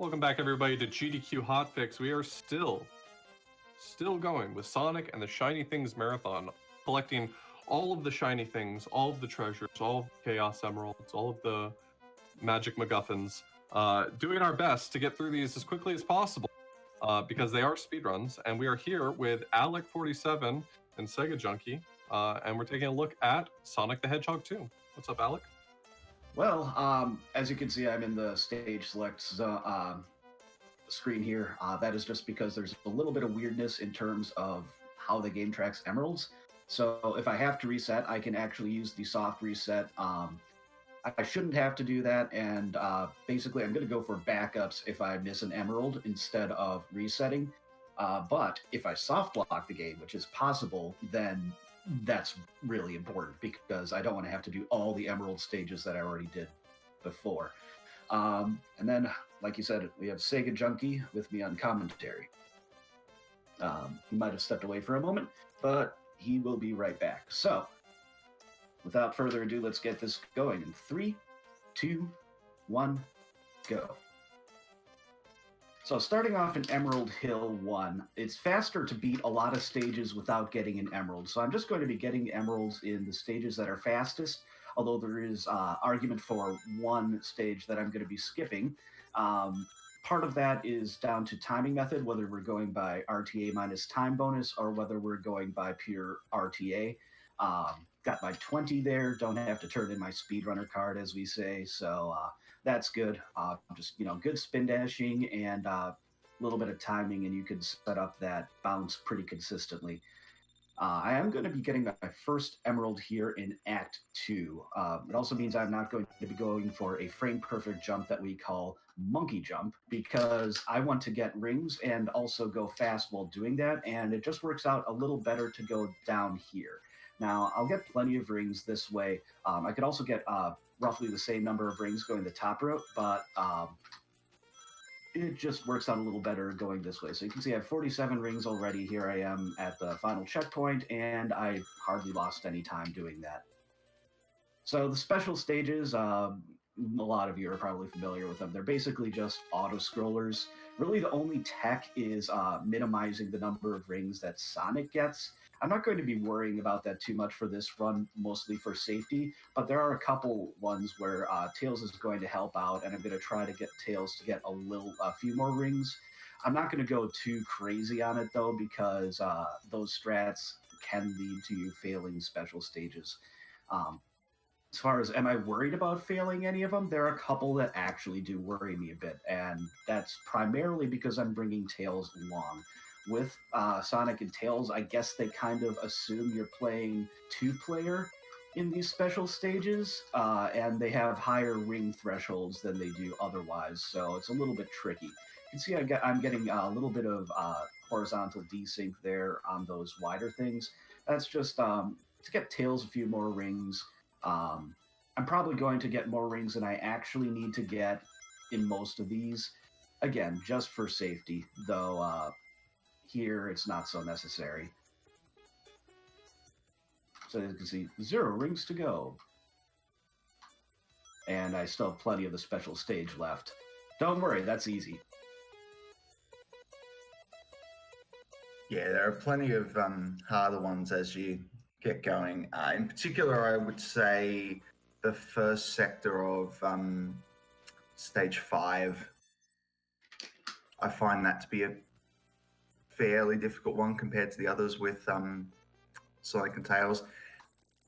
Welcome back, everybody, to GDQ HOTFIX. We are still going with Sonic and the Shiny Things Marathon, collecting all of the shiny things, all of the treasures, all of the Chaos Emeralds, all of the Magic MacGuffins, doing our best to get through these as quickly as possible, because they are speedruns, and we are here with AlecK47 and Sega Junkie, and we're taking a look at Sonic the Hedgehog 2. What's up, Alec? Well, as you can see, I'm in the stage select screen here. That is just because there's a little bit of weirdness in terms of how the game tracks emeralds. So if I have to reset, I can actually use the soft reset. I shouldn't have to do that, and basically I'm going to go for backups if I miss an emerald instead of resetting. But if I soft lock the game, which is possible, then that's really important because I don't want to have to do all the emerald stages that I already did before. And then, like you said, we have Sega Junkie with me on commentary. He might have stepped away for a moment, but he will be right back. So, without further ado, let's get this going in 3, 2, 1, go. So starting off in Emerald Hill 1, it's faster to beat a lot of stages without getting an emerald. So I'm just going to be getting emeralds in the stages that are fastest, although there is argument for one stage that I'm going to be skipping. Part of that is down to timing method, whether we're going by RTA minus time bonus or whether we're going by pure RTA. Got my 20 there, don't have to turn in my speedrunner card, as we say, so that's good. Just, good spin dashing and a little bit of timing, and you can set up that bounce pretty consistently. I am going to be getting my first emerald here in Act 2. It also means I'm not going to be going for a frame-perfect jump that we call monkey jump, because I want to get rings and also go fast while doing that, and it just works out a little better to go down here. Now, I'll get plenty of rings this way. I could also get roughly the same number of rings going the top route, but it just works out a little better going this way. So you can see I have 47 rings already. Here I am at the final checkpoint, and I hardly lost any time doing that. So the special stages, a lot of you are probably familiar with them. They're basically just auto-scrollers. Really, the only tech is minimizing the number of rings that Sonic gets. I'm not going to be worrying about that too much for this run, mostly for safety, but there are a couple ones where Tails is going to help out, and I'm going to try to get Tails to get a few more rings. I'm not going to go too crazy on it, though, because those strats can lead to you failing special stages. As far as am I worried about failing any of them, there are a couple that actually do worry me a bit, and that's primarily because I'm bringing Tails along. With Sonic and Tails, I guess they kind of assume you're playing two-player in these special stages, and they have higher ring thresholds than they do otherwise, so it's a little bit tricky. You can see I'm getting a little bit of horizontal desync there on those wider things. That's just to get Tails a few more rings. I'm probably going to get more rings than I actually need to get in most of these. Again, just for safety, though here it's not so necessary. So you can see 0 rings to go. And I still have plenty of the special stage left. Don't worry, that's easy. Yeah, there are plenty of harder ones as you get going. In particular, I would say the first sector of stage 5. I find that to be a fairly difficult one compared to the others with Sonic and Tails.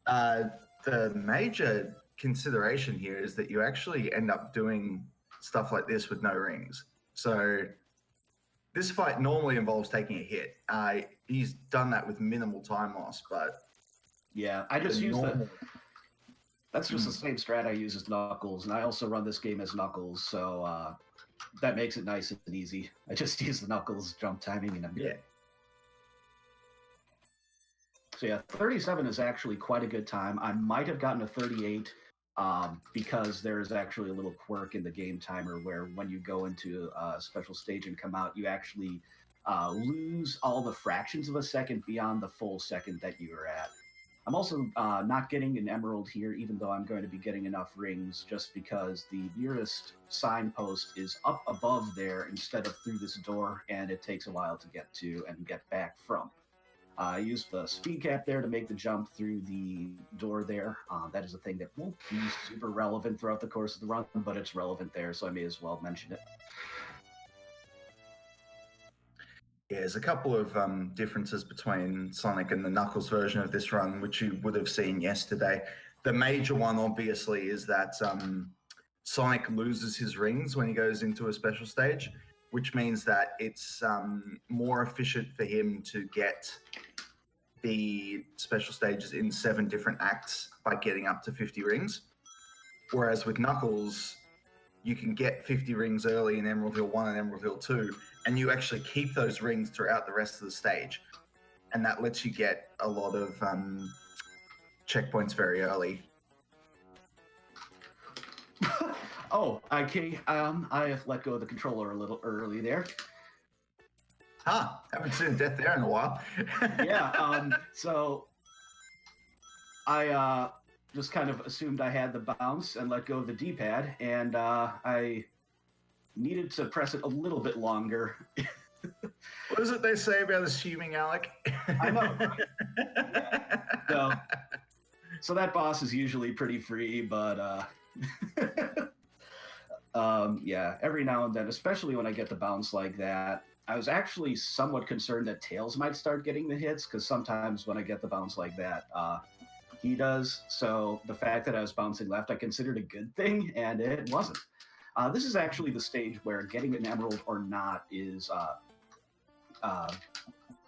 The major consideration here is that you actually end up doing stuff like this with no rings. So this fight normally involves taking a hit. He's done that with minimal time loss, but yeah, I just use that. That's just the same strat I use as Knuckles, and I also run this game as Knuckles, so that makes it nice and easy. I just use the Knuckles jump timing, and I'm good. So yeah, 37 is actually quite a good time. I might have gotten a 38 because there is actually a little quirk in the game timer where when you go into a special stage and come out, you actually lose all the fractions of a second beyond the full second that you were at. I'm also not getting an emerald here, even though I'm going to be getting enough rings, just because the nearest signpost is up above there instead of through this door, and it takes a while to get to and get back from. I used the speed cap there to make the jump through the door there. That is a thing that won't be super relevant throughout the course of the run, but it's relevant there, so I may as well mention it. Yeah, there's a couple of differences between Sonic and the Knuckles version of this run, which you would have seen yesterday. The major one, obviously, is that Sonic loses his rings when he goes into a special stage, which means that it's more efficient for him to get the special stages in 7 different acts by getting up to 50 rings. Whereas with Knuckles, you can get 50 rings early in Emerald Hill 1 and Emerald Hill 2, and you actually keep those rings throughout the rest of the stage. And that lets you get a lot of checkpoints very early. Oh, okay. I have let go of the controller a little early there. Haven't seen a death there in a while. Yeah, so I just kind of assumed I had the bounce and let go of the D-pad, and I needed to press it a little bit longer. What is it they say about assuming, Alec? I know, right? Yeah. So that boss is usually pretty free, but yeah, every now and then, especially when I get the bounce like that, I was actually somewhat concerned that Tails might start getting the hits, because sometimes when I get the bounce like that, he does. So the fact that I was bouncing left, I considered a good thing, and it wasn't. This is actually the stage where getting an emerald or not is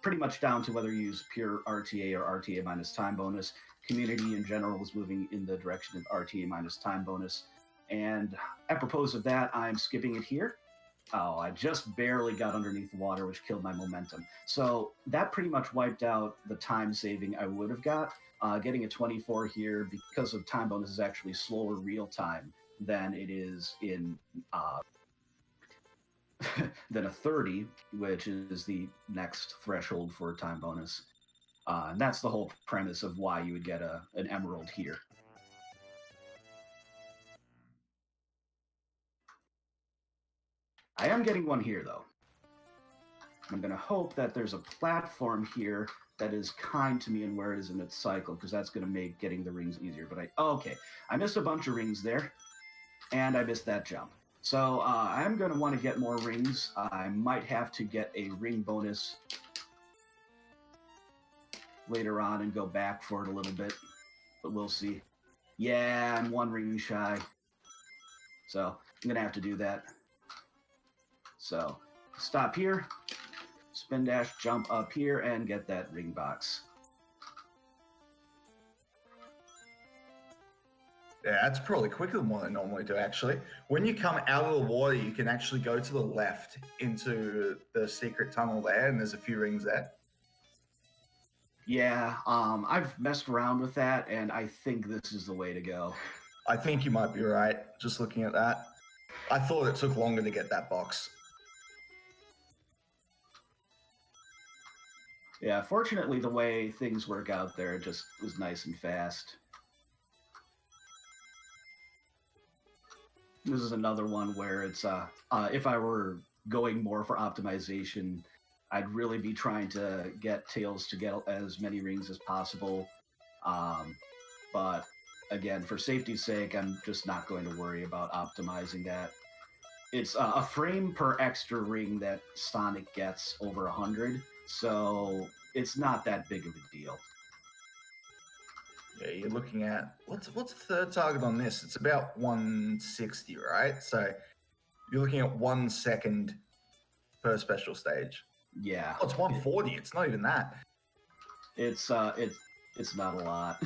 pretty much down to whether you use pure RTA or RTA minus time bonus. Community in general is moving in the direction of RTA minus time bonus. And apropos of that, I'm skipping it here. Oh, I just barely got underneath the water, which killed my momentum. So that pretty much wiped out the time saving I would have got. Getting a 24 here, because of time bonus, is actually slower real time than it is in than a 30, which is the next threshold for time bonus. And that's the whole premise of why you would get an emerald here. I am getting one here, though. I'm going to hope that there's a platform here that is kind to me and where it is in its cycle, because that's going to make getting the rings easier. But okay, I missed a bunch of rings there, and I missed that jump. So I'm going to want to get more rings. I might have to get a ring bonus later on and go back for it a little bit, but we'll see. Yeah, I'm 1 ring shy. So I'm going to have to do that. So stop here, spin dash, jump up here, and get that ring box. Yeah, that's probably quicker than what I normally do, actually. When you come out of the water, you can actually go to the left into the secret tunnel there, and there's a few rings there. Yeah, I've messed around with that, and I think this is the way to go. I think you might be right, just looking at that. I thought it took longer to get that box. Yeah, fortunately, the way things work out there just was nice and fast. This is another one where it's, if I were going more for optimization, I'd really be trying to get Tails to get as many rings as possible. But again, for safety's sake, I'm just not going to worry about optimizing that. It's a frame per extra ring that Sonic gets over 100, so it's not that big of a deal. Yeah, you're looking at what's the third target on this? It's about 160, right? So you're looking at 1 second per special stage. Yeah. Oh, it's 140. It's not even that. It's not a lot.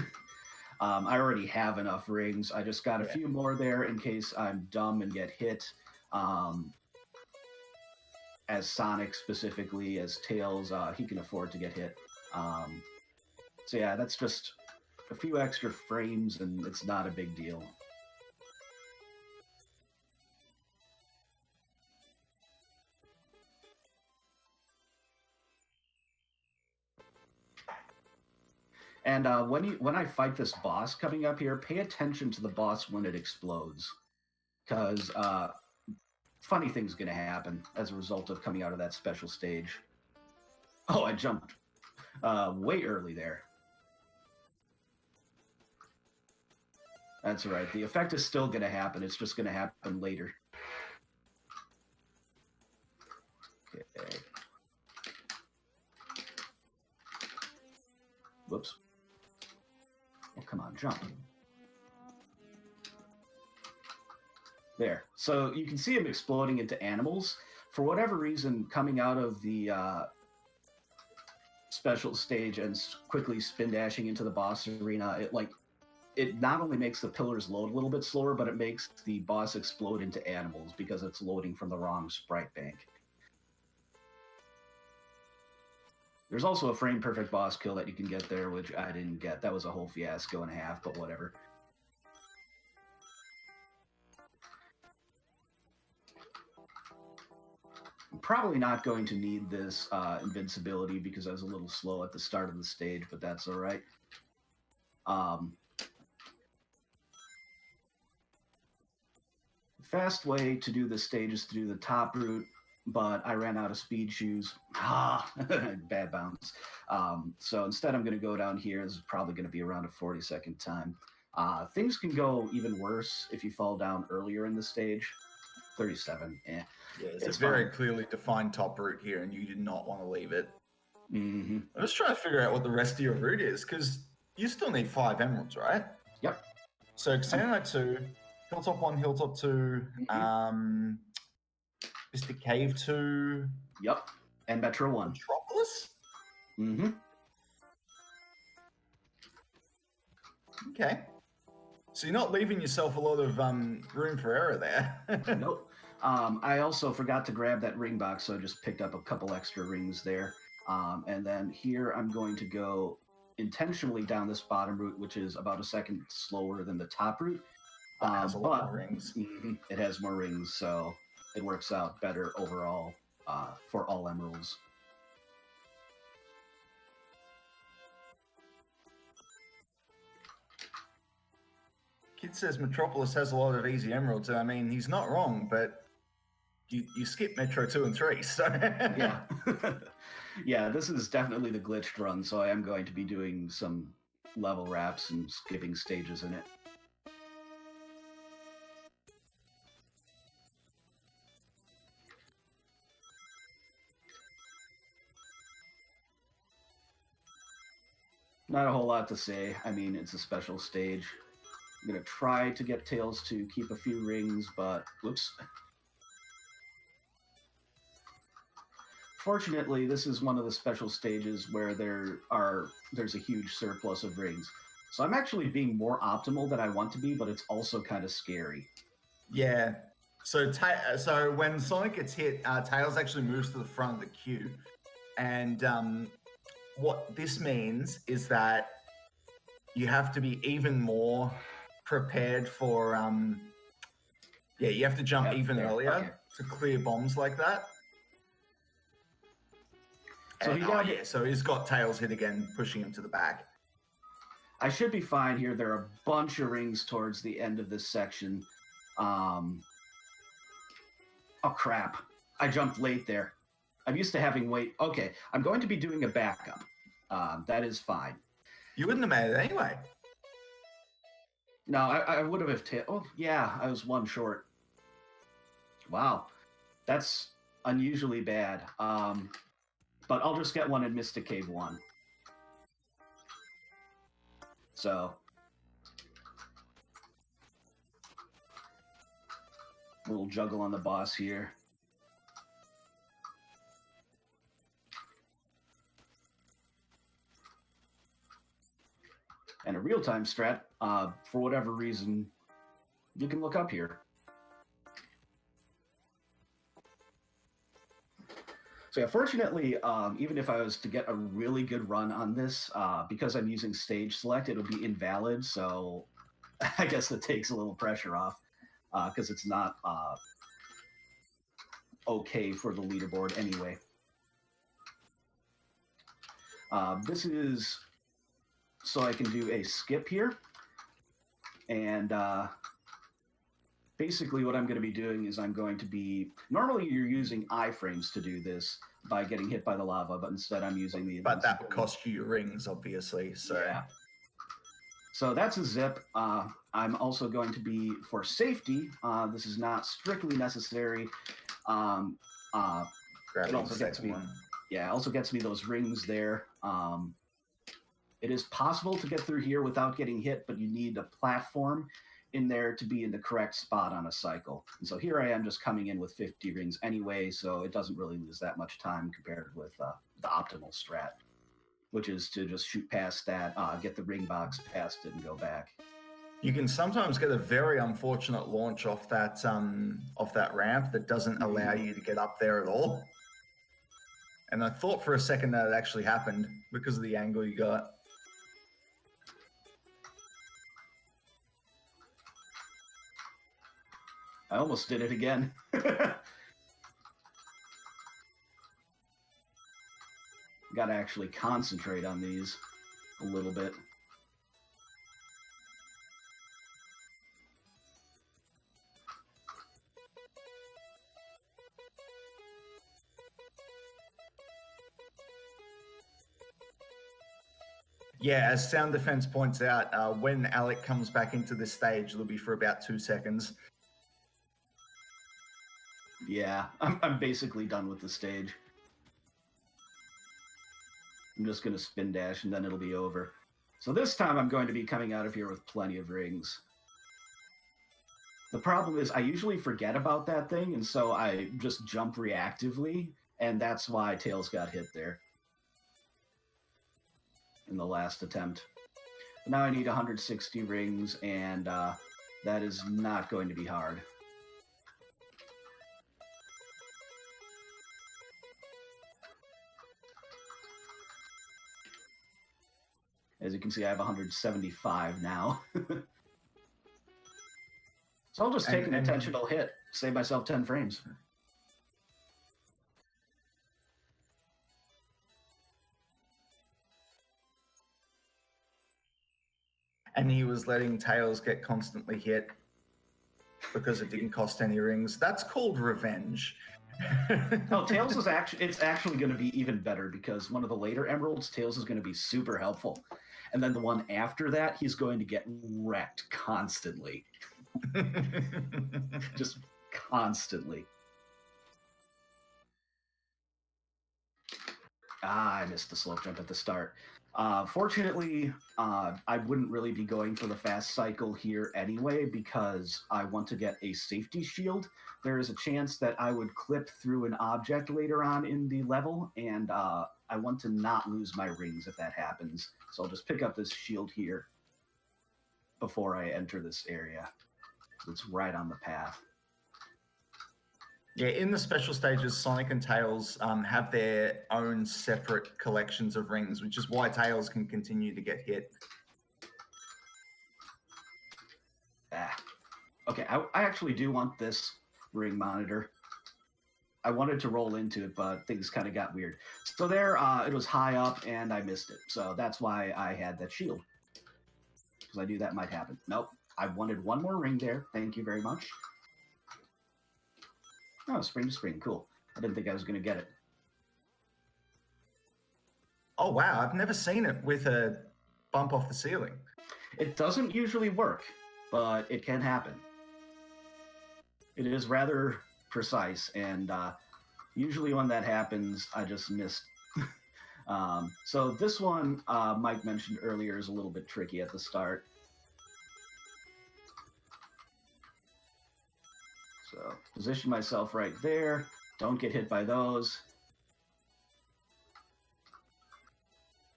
I already have enough rings. I just got a few more there in case I'm dumb and get hit. As Sonic specifically, as Tails, he can afford to get hit. So yeah, that's just a few extra frames, and it's not a big deal. And when I fight this boss coming up here, pay attention to the boss when it explodes, because funny things gonna happen as a result of coming out of that special stage. Oh, I jumped way early there. That's right. The effect is still gonna happen. It's just gonna happen later. Okay. Whoops. Oh, come on, jump. There. So you can see him exploding into animals. For whatever reason, coming out of the special stage and quickly spin dashing into the boss arena, it not only makes the pillars load a little bit slower, but it makes the boss explode into animals because it's loading from the wrong sprite bank. There's also a frame perfect boss kill that you can get there, which I didn't get. That was a whole fiasco and a half, but whatever. I'm probably not going to need this invincibility because I was a little slow at the start of the stage, but that's all right. The fast way to do this stage is to do the top route, but I ran out of speed shoes. Bad bounce. So instead I'm going to go down here. This is probably going to be around a 40-second time. Things can go even worse if you fall down earlier in the stage. 37, Yeah, it's a very clearly defined top route here, and you did not want to leave it. Mm-hmm. I'm just trying to figure out what the rest of your route is, because you still need 5 emeralds, right? Yep. So Xanite 2, Hilltop 1, Hilltop 2, Mystic Cave 2. Yep. And Metro 1. Metropolis? Mm-hmm. Okay. So you're not leaving yourself a lot of room for error there. Nope. I also forgot to grab that ring box, so I just picked up a couple extra rings there. And then here I'm going to go intentionally down this bottom route, which is about a second slower than the top route. It has a lot more rings. It has more rings, so it works out better overall for all emeralds. Kid says Metropolis has a lot of easy emeralds. I mean, he's not wrong, but you skip Metro 2 and 3, so... Yeah. Yeah, this is definitely the glitched run, so I am going to be doing some level wraps and skipping stages in it. Not a whole lot to say. I mean, it's a special stage. I'm going to try to get Tails to keep a few rings, but whoops. Fortunately, this is one of the special stages where there's a huge surplus of rings. So I'm actually being more optimal than I want to be, but it's also kind of scary. Yeah. So when Sonic gets hit, Tails actually moves to the front of the queue. And what this means is that you have to be even more prepared for... you have to jump earlier to clear bombs like that. So so he's got Tails hit again, pushing him to the back. I should be fine here. There are a bunch of rings towards the end of this section. Oh, crap. I jumped late there. I'm used to having weight. Okay, I'm going to be doing a backup. That is fine. You wouldn't have made it anyway. No, I would have oh, yeah, I was one short. Wow. That's unusually bad. But I'll just get one in Mystic Cave 1. So, little juggle on the boss here. And a real-time strat, for whatever reason, you can look up here. So yeah, fortunately, even if I was to get a really good run on this, because I'm using stage select, it'll be invalid. So I guess that takes a little pressure off, because it's not okay for the leaderboard anyway. This is so I can do a skip here. And basically what I'm going to be doing is I'm going to be... Normally you're using iframes to do this by getting hit by the lava, but instead I'm using the... But that would cost you your rings, obviously, so... Yeah. So that's a zip. I'm also going to be, for safety, this is not strictly necessary. It also gets me... Yeah, it also gets me those rings there. It is possible to get through here without getting hit, but you need a platform in there to be in the correct spot on a cycle. And so here I am just coming in with 50 rings anyway, so it doesn't really lose that much time compared with the optimal strat, which is to just shoot past that, get the ring box past it and go back. You can sometimes get a very unfortunate launch off that ramp that doesn't allow you to get up there at all. And I thought for a second that it actually happened because of the angle you got. I almost did it again. Got to actually concentrate on these a little bit. Yeah, as Sound Defense points out, when AlecK comes back into this stage, it'll be for about 2 seconds. Yeah, I'm basically done with the stage. I'm just going to spin dash and then it'll be over. So this time I'm going to be coming out of here with plenty of rings. The problem is I usually forget about that thing, and so I just jump reactively, and that's why Tails got hit there in the last attempt. But now I need 160 rings, and that is not going to be hard. As you can see, I have 175 now. So I'll just take an intentional hit, save myself 10 frames. And he was letting Tails get constantly hit because it didn't cost any rings. That's called revenge. Oh, Tails is actually going to be even better because one of the later emeralds, Tails is going to be super helpful. And then the one after that, he's going to get wrecked constantly. Just constantly. I missed the slope jump at the start. Fortunately, I wouldn't really be going for the fast cycle here anyway because I want to get a safety shield. There is a chance that I would clip through an object later on in the level, and I want to not lose my rings if that happens. So I'll just pick up this shield here before I enter this area. It's right on the path. Yeah, in the special stages, Sonic and Tails have their own separate collections of rings, which is why Tails can continue to get hit. Okay, I actually do want this ring monitor. I wanted to roll into it, but things kind of got weird. So there, it was high up, and I missed it. So that's why I had that shield. Because I knew that might happen. Nope, I wanted one more ring there. Thank you very much. Oh, spring to spring, cool. I didn't think I was going to get it. Oh, wow, I've never seen it with a bump off the ceiling. It doesn't usually work, but it can happen. It is rather precise, and usually when that happens, I just missed. So this one, Mike mentioned earlier, is a little bit tricky at the start. So position myself right there. Don't get hit by those.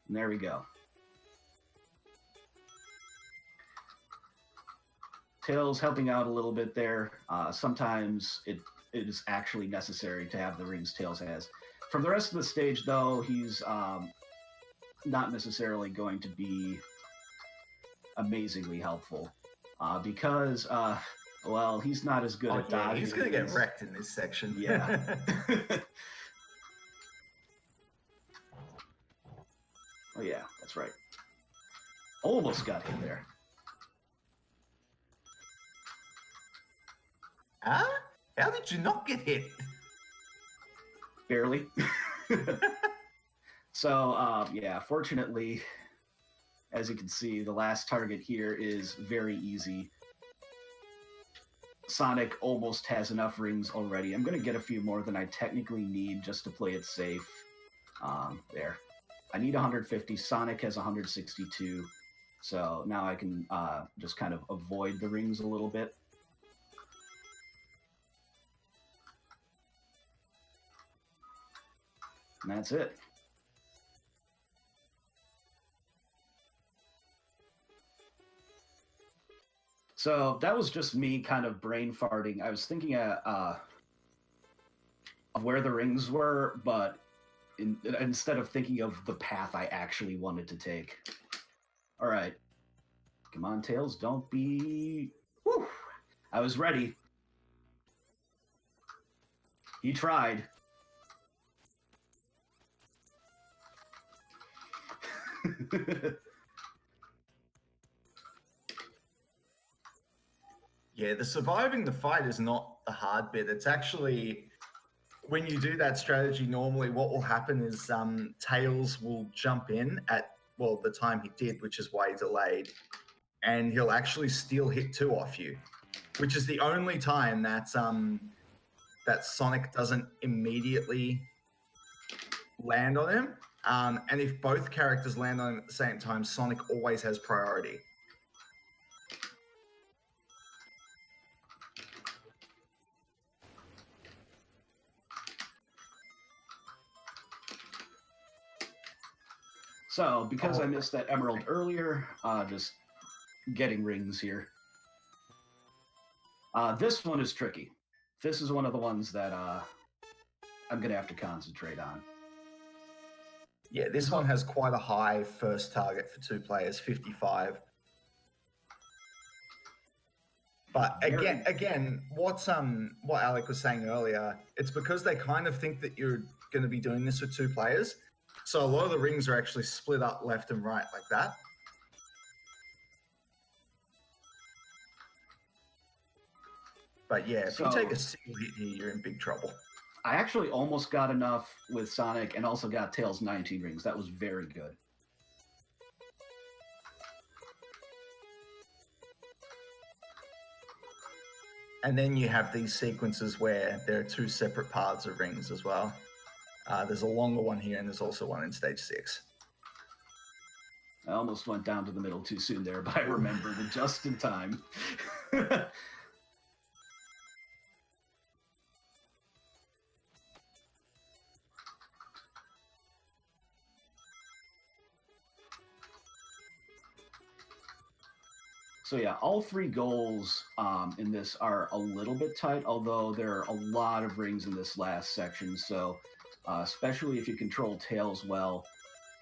And there we go. Tails helping out a little bit there. Sometimes it is actually necessary to have the rings Tails has. From the rest of the stage, though, he's not necessarily going to be amazingly helpful because... well, he's not as good at dodging. He's going to get wrecked in this section. Yeah. Oh, yeah, that's right. Almost got hit there. Huh? How did you not get hit? Barely. So, yeah, fortunately, as you can see, the last target here is very easy. Sonic almost has enough rings already. I'm going to get a few more than I technically need just to play it safe. There. I need 150. Sonic has 162. So now I can just kind of avoid the rings a little bit. And that's it. So that was just me kind of brain farting. I was thinking of where the rings were, but instead of thinking of the path I actually wanted to take. All right. Come on, Tails, don't be... Whew. I was ready. He tried. Yeah, the surviving the fight is not the hard bit. It's actually, when you do that strategy, normally what will happen is Tails will jump in at, well, the time he did, which is why he delayed, and he'll actually steal hit 2 off you, which is the only time that Sonic doesn't immediately land on him. And if both characters land on him at the same time, Sonic always has priority. So, because I missed that emerald earlier, just getting rings here. This one is tricky. This is one of the ones that I'm going to have to concentrate on. Yeah, this one has quite a high first target for 2 players, 55. But again, what AlecK was saying earlier, it's because they kind of think that you're going to be doing this with 2 players. So a lot of the rings are actually split up left and right like that. But yeah, if you take a single hit here, you're in big trouble. I actually almost got enough with Sonic and also got Tails 19 rings. That was very good. And then you have these sequences where there are 2 separate paths of rings as well. There's a longer one here, and there's also one in stage 6. I almost went down to the middle too soon there, but I remembered it just in time. So yeah, all 3 goals in this are a little bit tight, although there are a lot of rings in this last section. So especially if you control Tails well,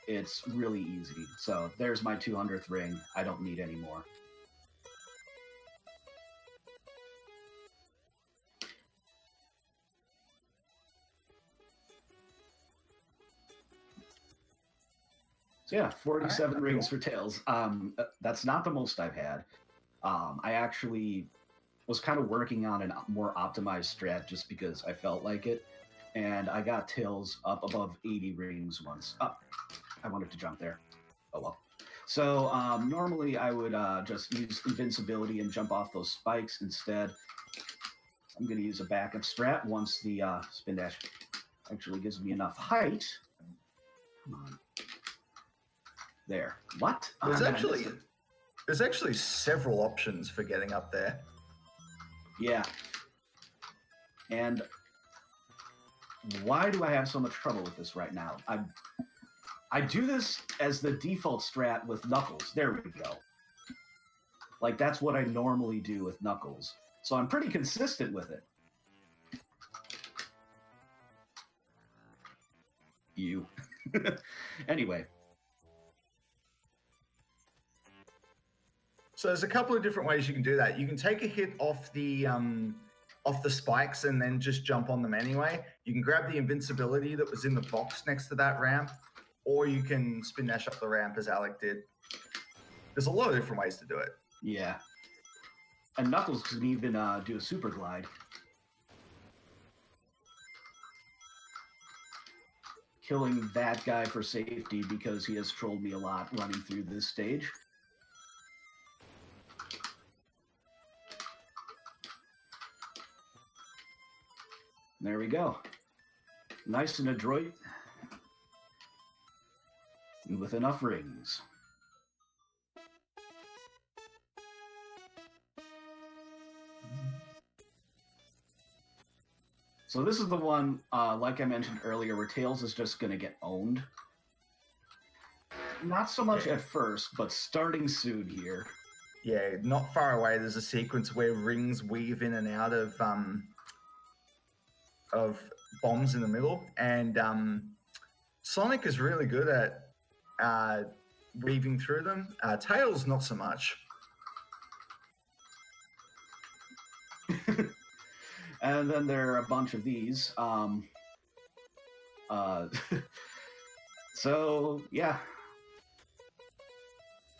it's really easy. So there's my 200th ring. I don't need any more. So yeah, 47 rings for Tails. That's not the most I've had. I actually was kind of working on a more optimized strat just because I felt like it. And I got Tails up above 80 rings once. I wanted to jump there. Oh well. So normally I would just use invincibility and jump off those spikes. Instead, I'm going to use a backup strat once the spin dash actually gives me enough height. Come on. There. What? There's actually several options for getting up there. Yeah. And why do I have so much trouble with this right now? I do this as the default strat with Knuckles. There we go. Like, that's what I normally do with Knuckles. So I'm pretty consistent with it. You. Anyway. So there's a couple of different ways you can do that. You can take a hit off the spikes and then just jump on them anyway. You can grab the invincibility that was in the box next to that ramp, or you can spin dash up the ramp as AlecK did. There's a lot of different ways to do it. Yeah. And Knuckles can even do a super glide. Killing that guy for safety because he has trolled me a lot running through this stage. There we go. Nice and adroit. And with enough rings. So this is the one, like I mentioned earlier, where Tails is just going to get owned. Not so much at first, but starting soon here. Yeah, not far away, there's a sequence where rings weave in and out of bombs in the middle, and Sonic is really good at weaving through them. Tails, not so much. And then there are a bunch of these. So, yeah.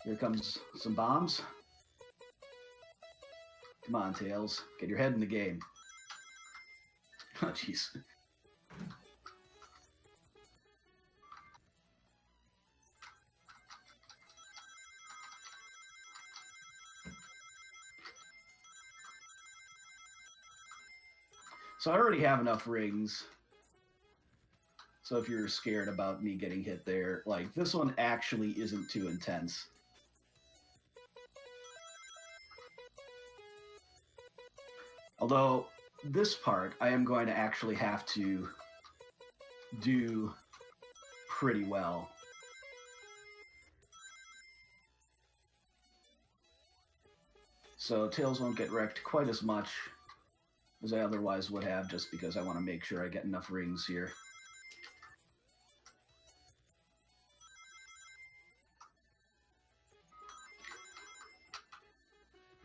Here comes some bombs. Come on, Tails. Get your head in the game. Oh, jeez. So I already have enough rings. So if you're scared about me getting hit there, like, this one actually isn't too intense. Although, this part, I am going to actually have to do pretty well. So Tails won't get wrecked quite as much as I otherwise would have, just because I want to make sure I get enough rings here.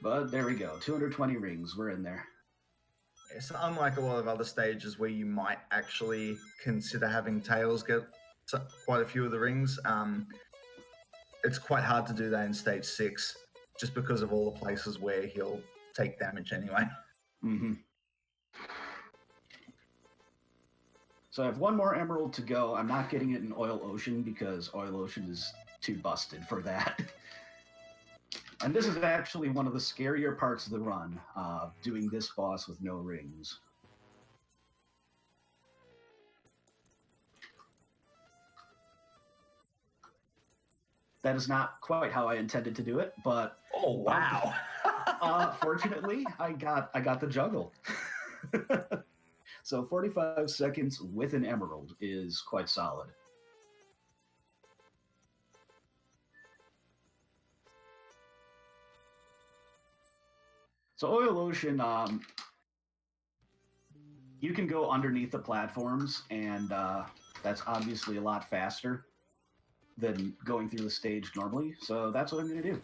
But there we go, 220 rings, we're in there. It's unlike a lot of other stages where you might actually consider having Tails get quite a few of the rings. It's quite hard to do that in stage 6, just because of all the places where he'll take damage anyway. Mm-hmm. So I have one more emerald to go. I'm not getting it in Oil Ocean because Oil Ocean is too busted for that. And this is actually one of the scarier parts of the run, doing this boss with no rings. That is not quite how I intended to do it, but Oh, wow. fortunately, I got the juggle. So 45 seconds with an emerald is quite solid. So Oil Ocean, you can go underneath the platforms, and that's obviously a lot faster than going through the stage normally. So that's what I'm going to do.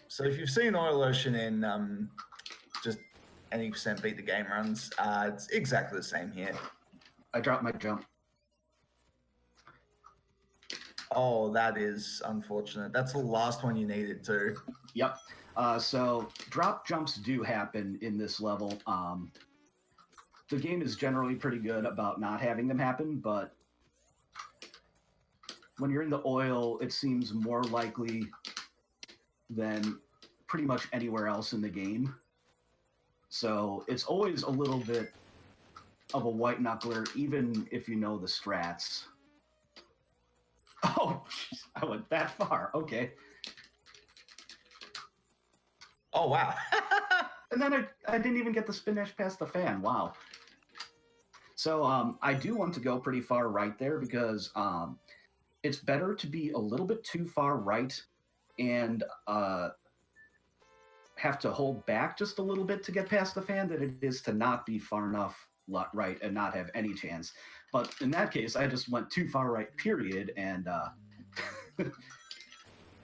So if you've seen Oil Ocean in just any percent beat the game runs, it's exactly the same here. I dropped my jump. Oh, that is unfortunate. That's the last one you needed to. Yep. So drop jumps do happen in this level. The game is generally pretty good about not having them happen, but when you're in the oil, it seems more likely than pretty much anywhere else in the game. So it's always a little bit of a white knuckler, even if you know the strats. Oh, geez, I went that far. Okay. Oh, wow. And then I didn't even get the spin dash past the fan. Wow. So I do want to go pretty far right there because it's better to be a little bit too far right and have to hold back just a little bit to get past the fan than it is to not be far enough right and not have any chance. But in that case, I just went too far right, period, and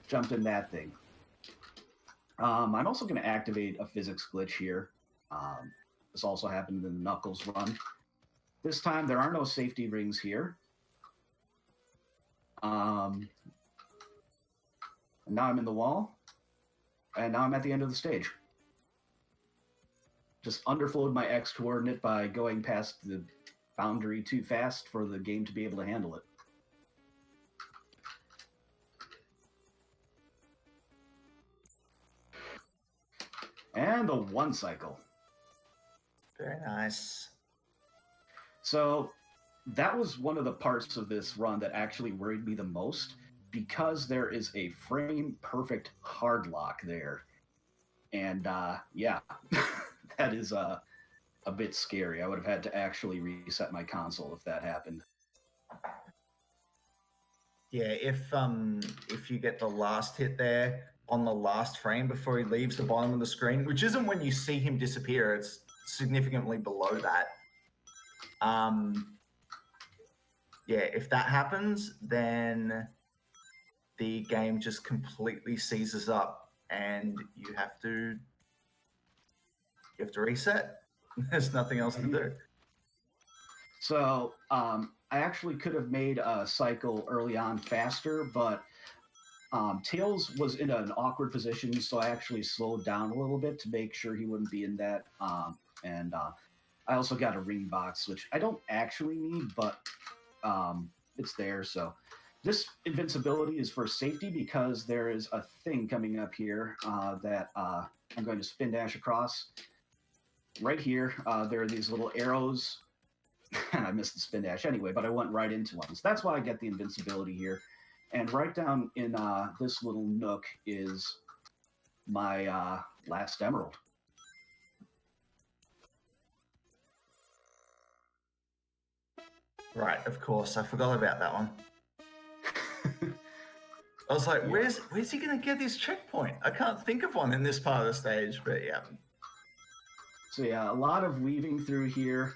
jumped in that thing. I'm also going to activate a physics glitch here. This also happened in the Knuckles run. This time, there are no safety rings here. And now I'm in the wall, and now I'm at the end of the stage. Just underflowed my X coordinate by going past the boundary too fast for the game to be able to handle it. And the one cycle. Very nice. So that was one of the parts of this run that actually worried me the most, because there is a frame perfect hard lock there. And yeah, that is a bit scary. I would have had to actually reset my console if that happened. Yeah, if you get the last hit there on the last frame before he leaves the bottom of the screen, which isn't when you see him disappear, it's significantly below that. Yeah, if that happens, then the game just completely seizes up and you have to reset. There's nothing else to do. So I actually could have made a cycle early on faster, but Tails was in an awkward position, so I actually slowed down a little bit to make sure he wouldn't be in that. And I also got a ring box, which I don't actually need, but it's there. So this invincibility is for safety, because there is a thing coming up here that I'm going to spin dash across. Right here, there are these little arrows. And I missed the spin dash anyway, but I went right into one. So that's why I get the invincibility here. And right down in this little nook is my last emerald. Right, of course. I forgot about that one. I was like, Yeah. where's he going to get this checkpoint? I can't think of one in this part of the stage, but yeah. So yeah, a lot of weaving through here.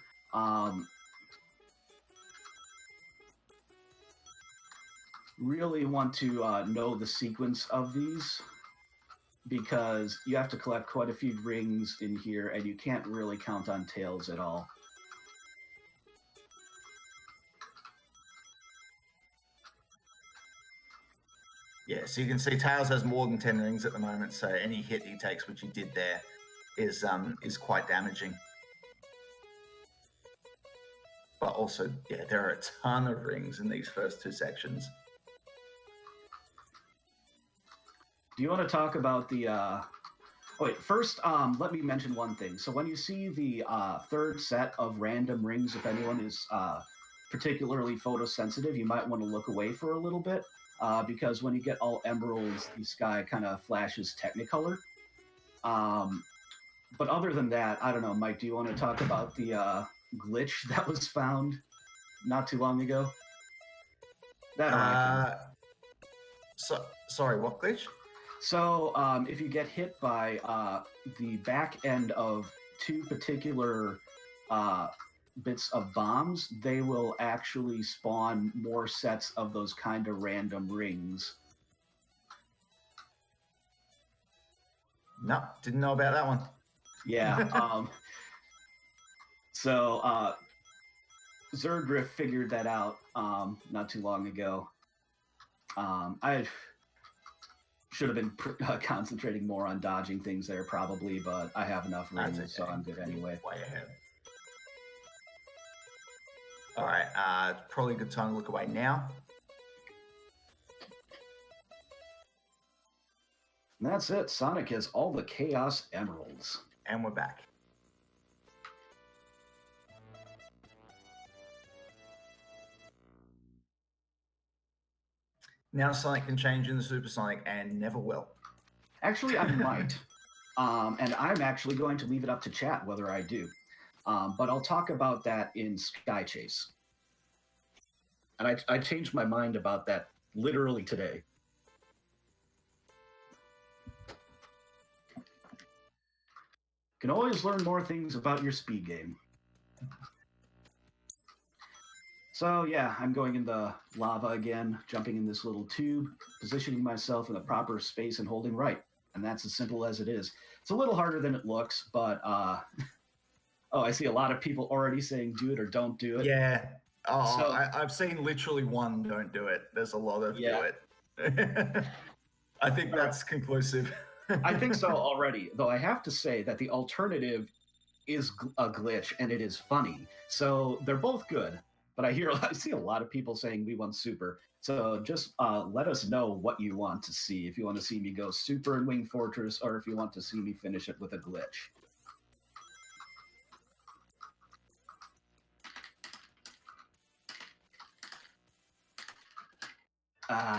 Really want to know the sequence of these, because you have to collect quite a few rings in here, and you can't really count on Tails at all. Yeah, so you can see Tails has more than 10 rings at the moment, so any hit he takes, which he did there, is quite damaging. But also, yeah, there are a ton of rings in these first two sections. Do you want to talk about the... Oh, wait, first, let me mention one thing. So when you see the third set of random rings, if anyone is particularly photosensitive, you might want to look away for a little bit, because when you get all emeralds, the sky kind of flashes Technicolor. But other than that, I don't know, Mike, do you want to talk about the glitch that was found not too long ago? Sorry, what glitch? So if you get hit by the back end of two particular bits of bombs, they will actually spawn more sets of those kind of random rings. No, didn't know about that one. Yeah. So Zerdrift figured that out not too long ago. I should have been concentrating more on dodging things there, probably, but I have enough rings, okay, so I'm good anyway. Way ahead. All right, probably a good time to look away now. And that's it. Sonic has all the Chaos Emeralds. And we're back. Now Sonic can change into Supersonic and never will. Actually, I might. And I'm actually going to leave it up to chat whether I do. But I'll talk about that in Sky Chase. And I changed my mind about that literally today. Can always learn more things about your speed game. So yeah, I'm going in the lava again, jumping in this little tube, positioning myself in the proper space and holding right. And that's as simple as it is. It's a little harder than it looks, but Oh, I see a lot of people already saying do it or don't do it. Yeah. Oh, So- I've seen literally one don't do it. There's a lot of Yeah. do it. I think that's conclusive. I think so already, though I have to say that the alternative is a glitch and it is funny. So they're both good, but I see a lot of people saying we want super. So just let us know what you want to see. If you want to see me go super in Wing Fortress, or if you want to see me finish it with a glitch.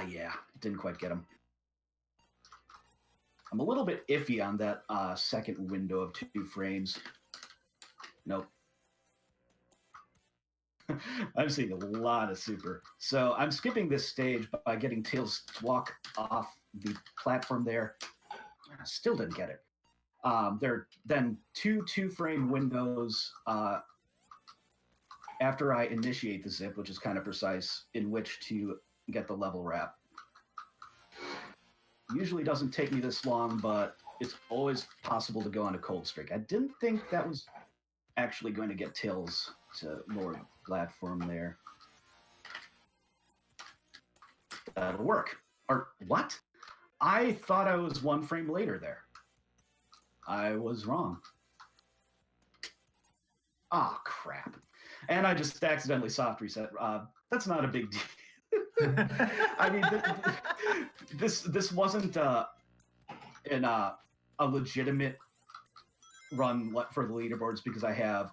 Yeah, didn't quite get him. I'm a little bit iffy on that second window of 2 frames. Nope. I'm seeing a lot of super. So I'm skipping this stage by getting Tails to walk off the platform there. I still didn't get it. There are then 2 2-frame windows after I initiate the zip, which is kind of precise, in which to get the level wrap. Usually doesn't take me this long, but it's always possible to go on a cold streak. I didn't think that was actually going to get Tails to lower the platform there. That'll work. Or what? I thought I was 1 frame later there. I was wrong. Ah, crap. And I just accidentally soft reset. That's not a big deal. I mean, this wasn't a legitimate run for the leaderboards because I have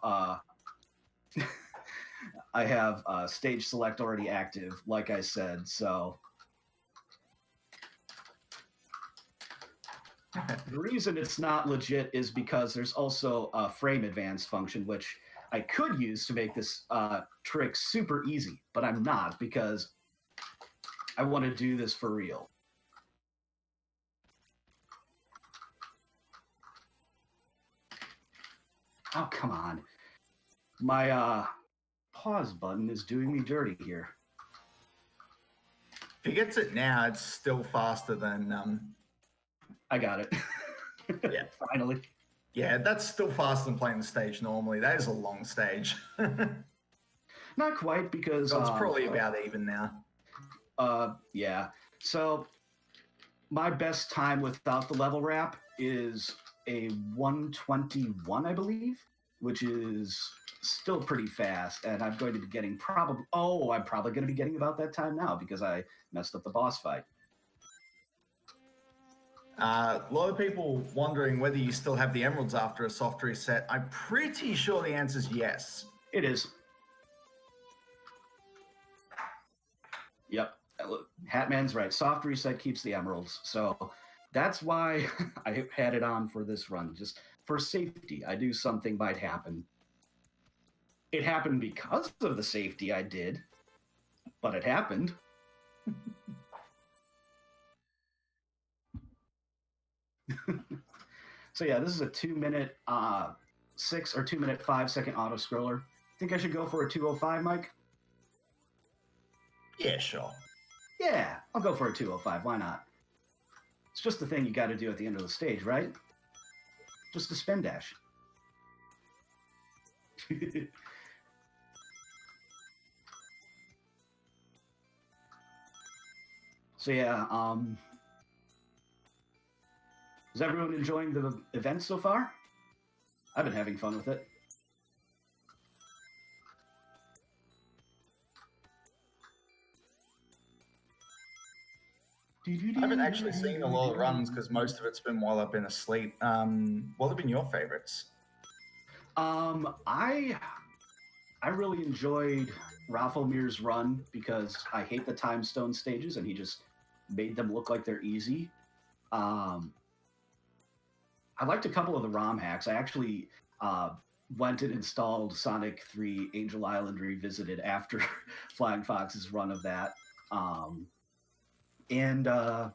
I have stage select already active, like I said. So the reason it's not legit is because there's also a frame advance function, which I could use to make this trick super easy, but I'm not because I want to do this for real. Oh, come on. My pause button is doing me dirty here. If he gets it now, it's still faster than... I got it. Yeah. Finally. Yeah, that's still faster than playing the stage normally. That is a long stage. Not quite, because... So it's probably about even now. Yeah. So my best time without the level wrap is a 121, I believe, which is still pretty fast. And I'm going to be getting I'm probably going to be getting about that time now because I messed up the boss fight. A lot of people wondering whether you still have the emeralds after a soft reset. I'm pretty sure the answer is yes. It is. Yep. Hatman's right. Soft reset keeps the emeralds. So that's why I had it on for this run. Just for safety. I knew something might happen. It happened because of the safety I did, but it happened. So yeah, this is a 2-minute 6 or 2-minute 5-second auto scroller. Think I should go for a 205, Mike? Yeah, sure. Yeah, I'll go for a 205. Why not? It's just the thing you got to do at the end of the stage, right? Just a spin dash. So yeah, is everyone enjoying the event so far? I've been having fun with it. I haven't actually seen a lot of runs because most of it's been while I've been asleep. What have been your favorites? I really enjoyed Rafelmir's run because I hate the time stone stages and he just made them look like they're easy. I liked a couple of the ROM hacks. I actually went and installed Sonic 3 Angel Island Revisited after Flying Fox's run of that. And I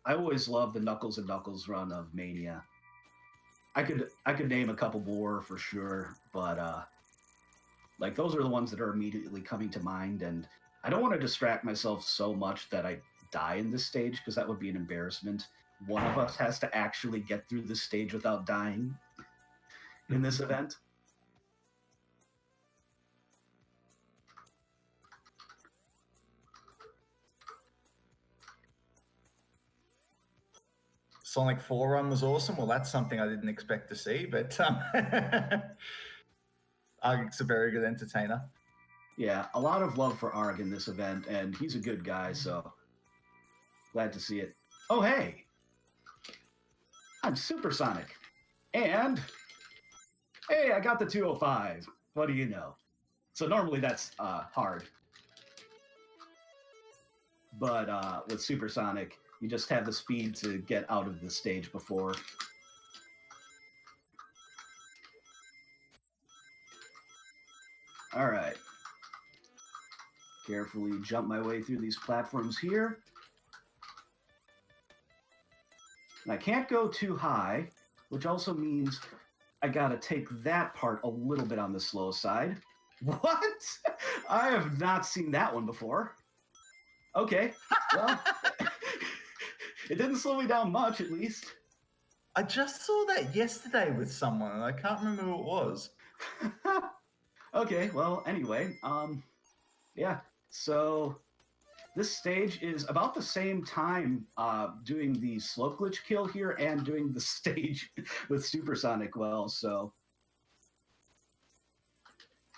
always loved the Knuckles and Knuckles run of Mania. I could name a couple more for sure, but like those are the ones that are immediately coming to mind. And I don't want to distract myself so much that I die in this stage because that would be an embarrassment. One of us has to actually get through this stage without dying. in this event. Sonic 4 run was awesome. Well, that's something I didn't expect to see, but Argic's a very good entertainer. Yeah, a lot of love for Arg in this event, and he's a good guy, so glad to see it. Oh, hey! I'm Supersonic. And, hey, I got the 205. What do you know? So normally that's hard. But with Supersonic, you just have the speed to get out of the stage before. All right. Carefully jump my way through these platforms here. And I can't go too high, which also means I gotta take that part a little bit on the slow side. What? I have not seen that one before. Okay, well, it didn't slow me down much, at least. I just saw that yesterday with someone, and I can't remember who it was. Okay, well, anyway, yeah, so this stage is about the same time doing the slope glitch kill here and doing the stage with Supersonic well, so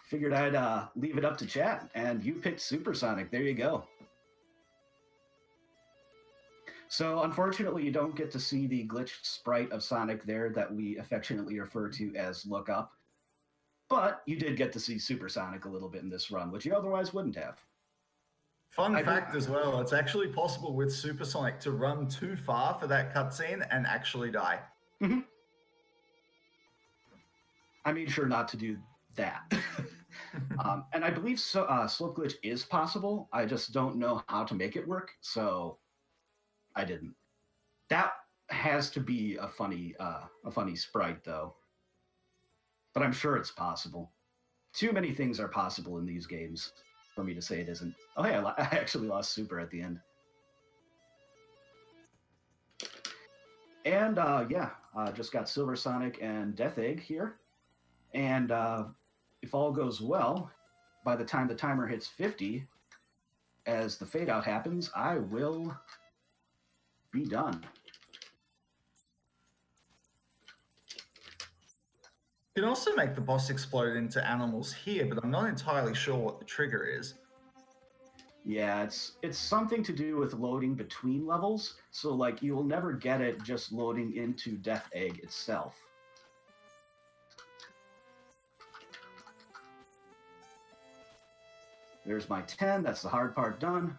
figured I'd leave it up to chat, and you picked Supersonic. There you go. So unfortunately, you don't get to see the glitched sprite of Sonic there that we affectionately refer to as Look Up. But you did get to see Supersonic a little bit in this run, which you otherwise wouldn't have. Fun fact as well, it's actually possible with Supersonic to run too far for that cutscene and actually die. Mm-hmm. I made sure not to do that. And I believe slope glitch is possible. I just don't know how to make it work, so I didn't. That has to be a funny sprite, though. But I'm sure it's possible. Too many things are possible in these games for me to say it isn't. Oh, hey, I actually lost Super at the end. And yeah, just got Silver Sonic and Death Egg here. And if all goes well, by the time the timer hits 50, as the fade out happens, I will be done. You can also make the boss explode into animals here, but I'm not entirely sure what the trigger is. Yeah, it's something to do with loading between levels. So like you will never get it just loading into Death Egg itself. There's my 10, that's the hard part done.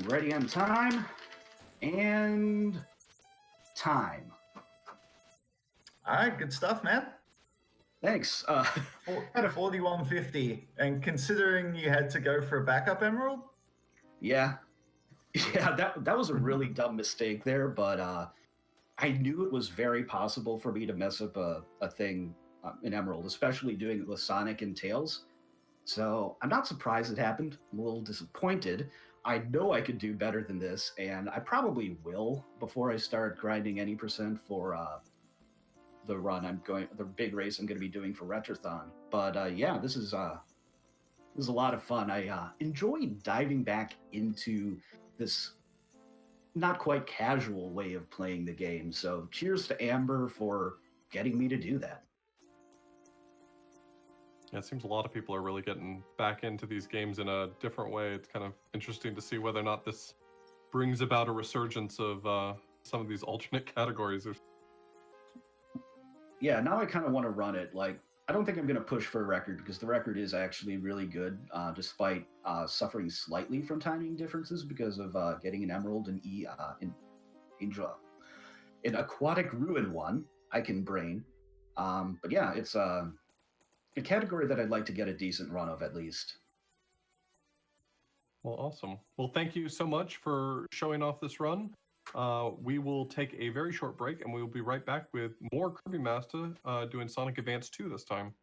Ready on time, and time. All right, good stuff, man. Thanks. At a 4150, and considering you had to go for a backup emerald? Yeah, that was a really dumb mistake there, but I knew it was very possible for me to mess up a thing, an emerald, especially doing it with Sonic and Tails. So I'm not surprised it happened. I'm a little disappointed. I know I could do better than this, and I probably will before I start grinding any percent for the big race I'm going to be doing for Retrothon. But yeah, this is a lot of fun. I enjoy diving back into this not quite casual way of playing the game. So cheers to Amber for getting me to do that. Yeah, it seems a lot of people are really getting back into these games in a different way. It's kind of interesting to see whether or not this brings about a resurgence of some of these alternate categories. Yeah, now I kind of want to run it. Like, I don't think I'm going to push for a record because the record is actually really good, despite suffering slightly from timing differences because of getting an Emerald and in Aquatic Ruin 1, I can brain. But yeah, it's a category that I'd like to get a decent run of at least. Well, awesome. Well, thank you so much for showing off this run. We will take a very short break, and we will be right back with more Kirby Master doing Sonic Advance 2 this time.